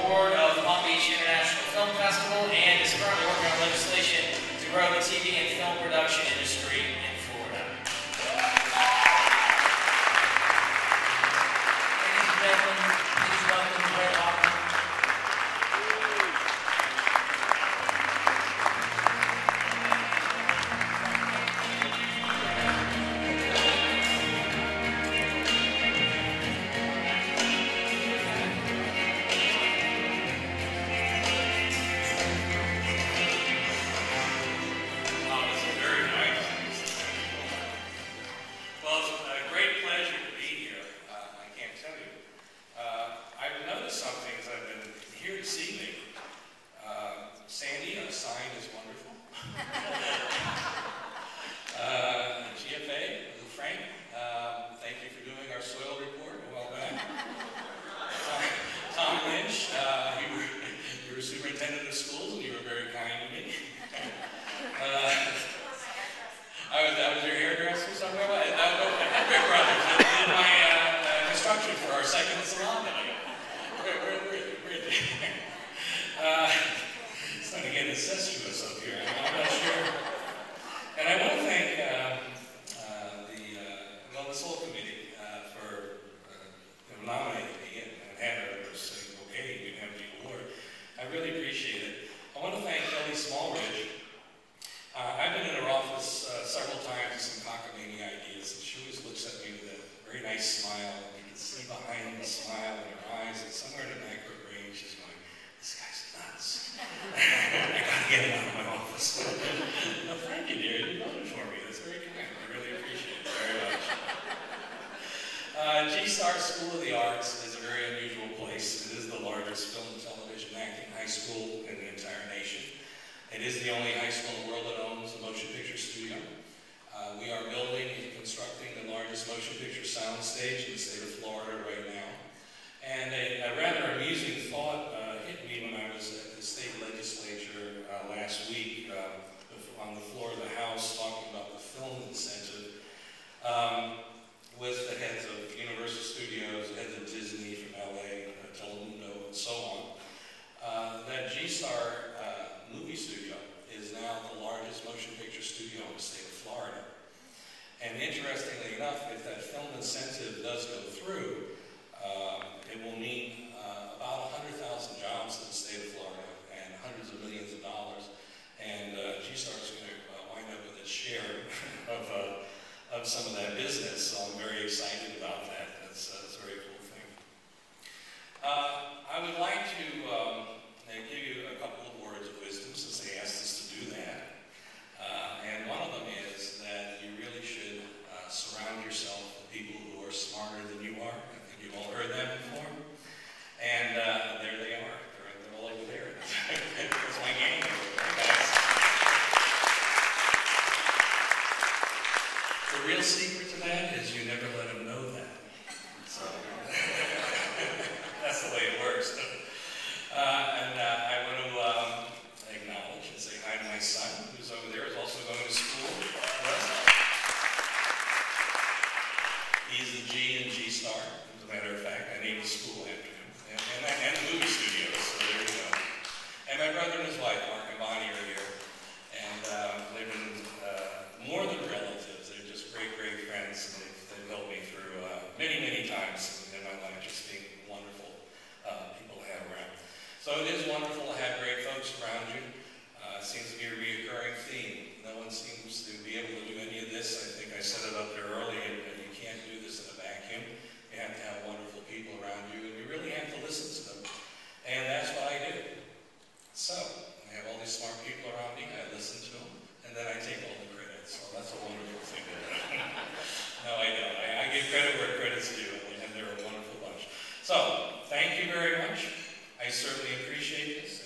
board of Palm Beach International Film Festival and is currently working on legislation to grow the TV and film production industry in Florida. Ladies and gentlemen, please welcome Hauptner. School of the Arts is a very unusual place. It is the largest film and television acting high school in the entire nation. It is the only high school in the world that owns a motion picture studio. We are building and constructing the largest motion picture sound stage in the state of Florida right now. And a rather amusing thought hit me when I was at the state legislature last week on the floor of the House talking about the film incentive. With the heads of Universal Studios, the heads of Disney from LA, Telemundo, and so on. That G-Star movie studio is now the largest motion picture studio in the state of Florida. And interestingly enough, if that film incentive does go through, it will mean about 100,000 jobs in the state of Florida and hundreds of millions of dollars. And G-Star is going to wind up with its share of some of that business, so I'm very excited about that. That's a very cool thing. I would like to give you a couple of words of wisdom since they asked us to do that. And one of them is that you really should surround yourself with people who are smarter than you are. I think you've all heard that before. And there they are. They're all over there. That's my gang. The real secret to that is you never let them know that. So that's the way it works. And I want to acknowledge and say hi to my son, who's over there, is also going to school. He's a G in G-Star, as a matter of fact. I named the school after him. And the movie studios, so there you go. And my brother and his wife, Mark and Bonnie, are here. And they've been more than relatives. They're just great friends, and they've helped me through many times in my life, just being wonderful people to have around. So it is wonderful to have great folks around you. It seems to be a reoccurring theme. No one seems to be able to do any of this. I think I said it up there earlier, that you can't do this in a vacuum. You have to have wonderful people around you, and you really have to listen to them. And that's what I do. So, I have all these smart people around me, I listen to them, and then I take all the credit. So that's a wonderful thing to do. No, I don't. I give credit where credit's due, and they're a wonderful bunch. So, thank you very much. I certainly appreciate this.